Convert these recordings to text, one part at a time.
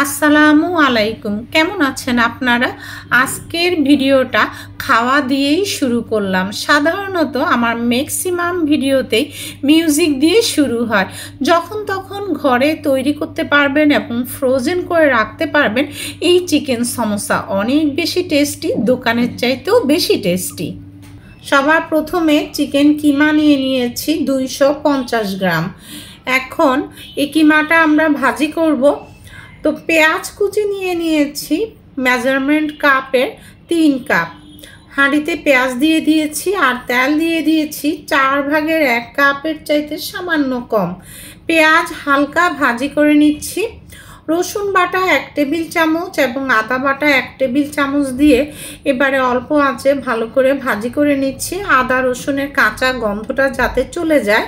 আসসালামু আলাইকুম। কেমন আছেন আপনারা? আজকের ভিডিওটা খাওয়া দিয়েই শুরু করলাম। সাধারণত আমার ম্যাক্সিমাম ভিডিওতেই মিউজিক দিয়ে শুরু হয়। যখন তখন ঘরে তৈরি করতে পারবেন এবং ফ্রোজেন করে রাখতে পারবেন। এই চিকেন সমোসা অনেক বেশি টেস্টি, দোকানের চাইতেও বেশি টেস্টি। সবার প্রথমে চিকেন কিমা নিয়ে নিয়েছি 250 গ্রাম। এখন এই কিমাটা আমরা ভাজি করব। তো পেঁয়াজ কুচি নিয়ে নিয়েছি মেজারমেন্ট কাপের 3 কাপ। হাঁড়িতে পেঁয়াজ দিয়ে দিয়েছি আর তেল দিয়ে দিয়েছি 4 ভাগের 1 কাপের চাইতে সামান্য কম। পেঁয়াজ হালকা ভাজি করে নিচ্ছি। রসুন বাটা 1 টেবিল চামচ এবং আদা বাটা 1 টেবিল চামচ দিয়ে এবারে অল্প আঁচে ভালো করে ভাজি করে নিচ্ছি, আদা রসুনের কাঁচা গন্ধটা যাতে চলে যায়।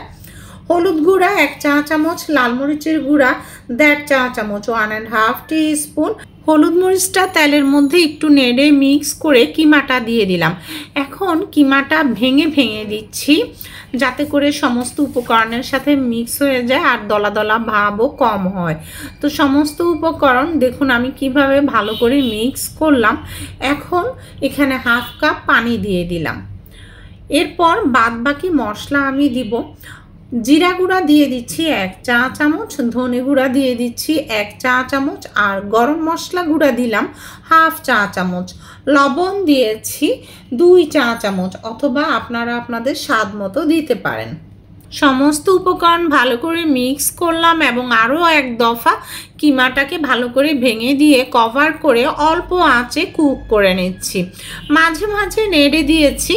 হলুদ গুঁড়া 1 চা চামচ, লাল মরিচের গুঁড়া 1.5 চা চামচ, 1.5 টিস্পুন। হলুদ মরিচটা তেলের মধ্যে একটু নেড়ে মিক্স করে কিমাটা দিয়ে দিলাম। এখন কিমাটা ভেঙে ভেঙে দিচ্ছি যাতে করে সমস্ত উপকরণের সাথে মিক্স হয়ে যায় আর দলা দলা ভাবও কম হয়। তো সমস্ত উপকরণ দেখুন আমি কিভাবে ভালো করে মিক্স করলাম। এখন এখানে 1/2 কাপ পানি দিয়ে দিলাম। এরপর বাদবাকি মশলা আমি দিব। জিরা গুঁড়া দিয়ে দিচ্ছি 1 চা চামচ, ধনে গুঁড়া দিয়ে দিচ্ছি 1 চা চামচ আর গরম মশলা গুঁড়া দিলাম 1/2 চা চামচ। লবণ দিয়েছি 2 চা চামচ, অথবা আপনারা আপনাদের স্বাদ মতো দিতে পারেন। সমস্ত উপকরণ ভালো করে মিক্স করলাম এবং আরও 1 দফা কিমাটাকে ভালো করে ভেঙে দিয়ে কভার করে অল্প আঁচে কুক করে নিচ্ছি। মাঝে মাঝে নেড়ে দিয়েছি।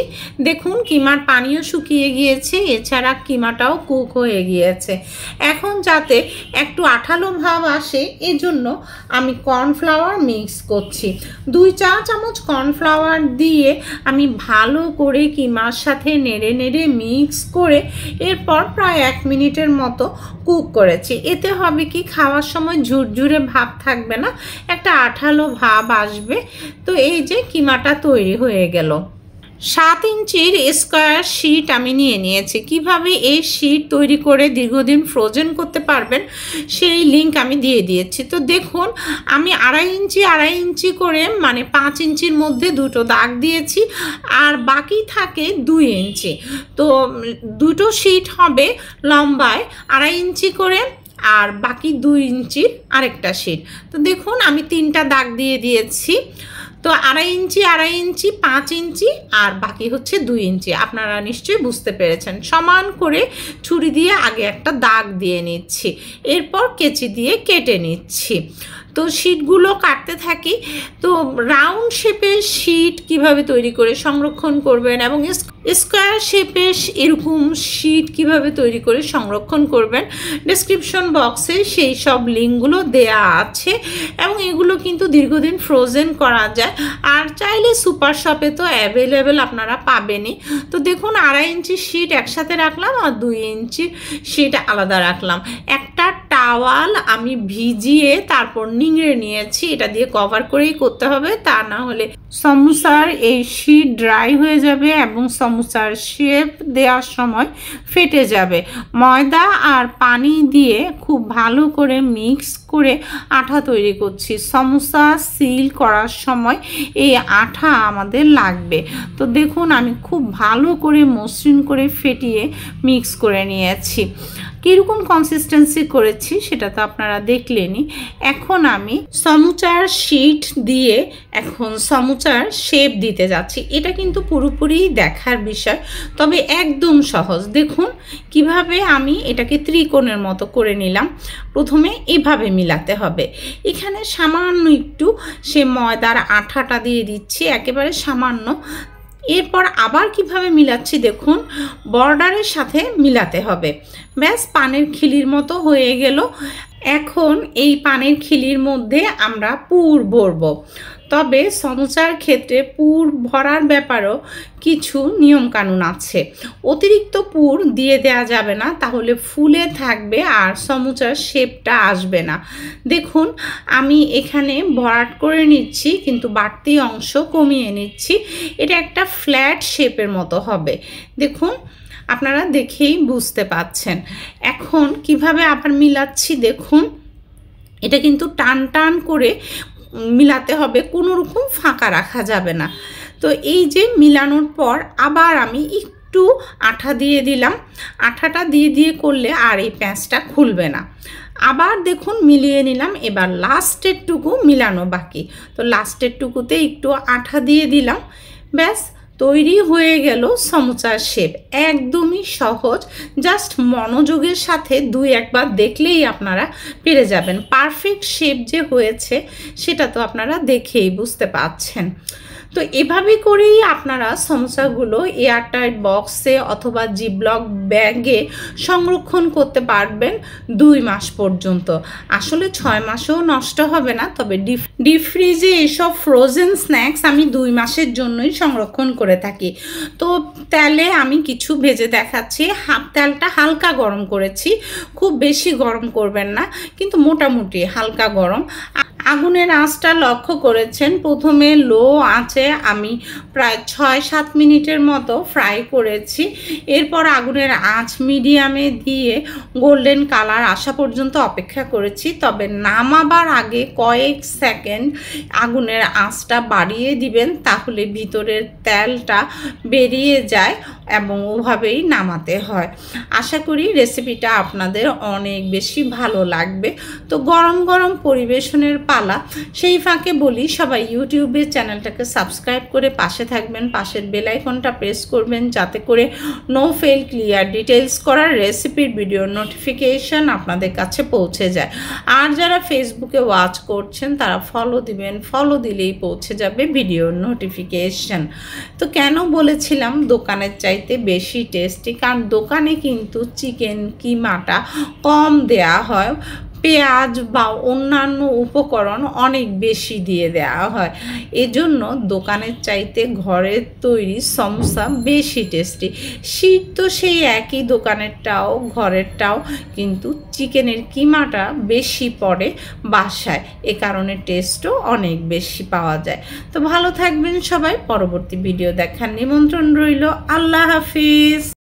দেখুন কিমার পানিও শুকিয়ে গিয়েছে, এছাড়া কিমাটাও কুক হয়ে গিয়েছে। এখন যাতে একটু আঠালো ভাব আসে এজন্য আমি কর্নফ্লাওয়ার মিক্স করছি। 2 চা চামচ কর্নফ্লাওয়ার দিয়ে আমি ভালো করে কিমার সাথে নেড়ে নেড়ে মিক্স করে এরপর প্রায় 1 মিনিটের মতো কুক করেছি। এতে হবে কি খাওয়ার সময় ঝুরঝুরে ভাব থাকবে না, একটা আঠালো ভাব আসবে। তো এই যে কিমাটা তৈরি হয়ে গেল। 7 ইঞ্চির স্কোয়ার শিট আমি নিয়ে নিয়েছি। কিভাবে এই শিট তৈরি করে দীর্ঘদিন ফ্রোজেন করতে পারবেন সেই লিংক আমি দিয়ে দিয়েছি। তো দেখুন আমি 2.5 ইঞ্চি করে মানে 5 ইঞ্চির মধ্যে 2টো দাগ দিয়েছি আর বাকি থাকে 2 ইঞ্চি। তো 2টো শিট হবে লম্বায় 2.5 ইঞ্চি করে আর বাকি 2 ইঞ্চির আরেকটা শিট। তো দেখুন আমি 3টা দাগ দিয়ে দিয়েছি। তো 2.5 ইঞ্চি 5 ইঞ্চি আর বাকি হচ্ছে 2 ইঞ্চি। আপনারা নিশ্চয়ই বুঝতে পেরেছেন। সমান করে ছুরি দিয়ে আগে একটা দাগ দিয়ে নিচ্ছি, এরপর কেচি দিয়ে কেটে নিচ্ছি। তো শিটগুলো কাটতে থাকি। তো রাউন্ড শেপের শিট কিভাবে তৈরি করে সংরক্ষণ করবেন এবং স্কোয়ার শেপের এরকম শিট কিভাবে তৈরি করে সংরক্ষণ করবেন ডেসক্রিপশন বক্সে সেই সব লিঙ্কগুলো দেয়া আছে এবং এগুলো কিন্তু দীর্ঘদিন ফ্রোজেন করা যায়। আর চাইলে সুপার শপে তো অ্যাভেলেবেল আপনারা পাবেনই। তো দেখুন 2.5 ইঞ্চি শিট একসাথে রাখলাম আর 2 ইঞ্চি শিট আলাদা রাখলাম। একটা টাওয়াল আমি ভিজিয়ে তারপর নিংড়ে নিয়েছি। এটা দিয়ে কভার করেই করতে হবে, তা না হলে সমোসার এই শিট ড্রাই হয়ে যাবে এবং সমোসার শেপ দেওয়ার সময় ফেটে যাবে। ময়দা আর পানি দিয়ে খুব ভালো করে মিক্স করে আঠা তৈরি করছি। সমোসা সিল করার সময় এই আঠা আমাদের লাগবে। তো দেখুন আমি খুব ভালো করে মসৃণ করে ফেটিয়ে মিক্স করে নিয়েছি। কীরকম কনসিস্টেন্সি করেছি সেটা তো আপনারা দেখলেনই। এখন আমি সমোসার শিট দিয়ে এখন সমোসার শেপ দিতে যাচ্ছি। এটা কিন্তু পুরোপুরি দেখার বিষয়, তবে একদম সহজ। দেখুন কিভাবে আমি এটাকে ত্রিকোণের মতো করে নিলাম। প্রথমে এভাবে মিলাতে হবে। এখানে সামান্য একটু সে ময়দার আঠাটা দিয়ে দিচ্ছি, একেবারে সামান্য। এরপর আবার কিভাবে মিলাচ্ছি দেখুন, বর্ডারের সাথে মিলাতে হবে। ব্যাস পানের খিলির মতো হয়ে গেল। এখন এই পানের খিলির মধ্যে আমরা পুর ভরব। তবে সমোসার ক্ষেত্রে পুর ভরার ব্যাপারেও কিছু নিয়মকানুন আছে। অতিরিক্ত পুর দিয়ে দেওয়া যাবে না, তাহলে ফুলে থাকবে আর সমোসার শেপটা আসবে না। দেখুন আমি এখানে ভরাট করে নিচ্ছি কিন্তু বাড়তি অংশ কমিয়ে নিচ্ছি। এটা একটা ফ্ল্যাট শেপের মতো হবে। দেখুন আপনারা দেখেই বুঝতে পাচ্ছেন। এখন কিভাবে আবার মিলাচ্ছি দেখুন। এটা কিন্তু টান টান করে মিলাতে হবে, কোনো রকম ফাঁকা রাখা যাবে না। তো এই যে মিলানোর পর আবার আমি একটু আঠা দিয়ে দিলাম। আঠাটা দিয়ে করলে আর এই প্যাঁচটা খুলবে না। আবার দেখুন মিলিয়ে নিলাম। এবার লাস্টের টুকু মিলানো বাকি, তো লাস্টের টুকুতে একটু আঠা দিয়ে দিলাম। ব্যাস তৈরি হয়ে গেল সমোসার শেপ। একদমই সহজ, জাস্ট মনোযোগের সাথে 2-1 বার দেখলেই আপনারা পেরে যাবেন। পারফেক্ট শেপ যে হয়েছে সেটা তো আপনারা দেখেই বুঝতে পারছেন। তো এভাবে করেই আপনারা সমোসাগুলো এয়ারটাইট বক্সে অথবা জিপলক ব্যাগে সংরক্ষণ করতে পারবেন 2 মাস পর্যন্ত। আসলে 6 মাসেও নষ্ট হবে না, তবে ডিপ ফ্রিজে এসব ফ্রোজেন স্ন্যাক্স আমি 2 মাসের জন্যই সংরক্ষণ করে থাকি। তো তেলে আমি কিছু ভেজে দেখাচ্ছি। তেলটা হালকা গরম করেছি, খুব বেশি গরম করবেন না, কিন্তু মোটামুটি হালকা গরম। আগুনের আঁচটা লক্ষ্য করেছেন, প্রথমে লো আঁচে আমি প্রায় 6-7 মিনিটের মতো ফ্রাই করেছি। এরপর আগুনের আঁচ মিডিয়ামে দিয়ে গোল্ডেন কালার আসা পর্যন্ত অপেক্ষা করেছি। তবে নামাবার আগে কয়েক সেকেন্ড আগুনের আঁচটা বাড়িয়ে দিবেন, তাহলে ভিতরের তেলটা বেরিয়ে যায় এবং ওভাবেই নামাতে হয়। আশা করি রেসিপিটা আপনাদের অনেক বেশি ভালো লাগবে। তো গরম গরম পরিবেশনের পালা। সেই ফাঁকে বলি, সবাই ইউটিউবের চ্যানেলটাকে সাবস্ক্রাইব করে পাশে থাকবেন, পাশের বেল আইকনটা প্রেস করবেন, যাতে করে নো ফেল ক্লিয়ার ডিটেলস করার রেসিপির ভিডিও নোটিফিকেশন আপনাদের কাছে পৌঁছে যায়। আর যারা ফেসবুকে ওয়াচ করছেন তারা ফলো দিবেন, ফলো দিলেই পৌঁছে যাবে ভিডিও নোটিফিকেশন। তো কেন বলেছিলাম দোকানের চাইতে বেশি টেস্টি, কারণ দোকানে কিন্তু চিকেন কিমাটা কম দেয়া হয়, পেঁয়াজ বা অন্যান্য উপকরণ অনেক বেশি দিয়ে দেওয়া হয়। এজন্য দোকানের চাইতে ঘরের তৈরি সমোসা বেশি টেস্টি। শীত তো সেই একই, দোকানেরটাও ঘরেরটাও, কিন্তু চিকেনের কিমাটা বেশি পড়ে বাসায়, এ কারণে টেস্টও অনেক বেশি পাওয়া যায়। তো ভালো থাকবেন সবাই, পরবর্তী ভিডিও দেখার নিমন্ত্রণ রইল। আল্লাহ হাফিজ।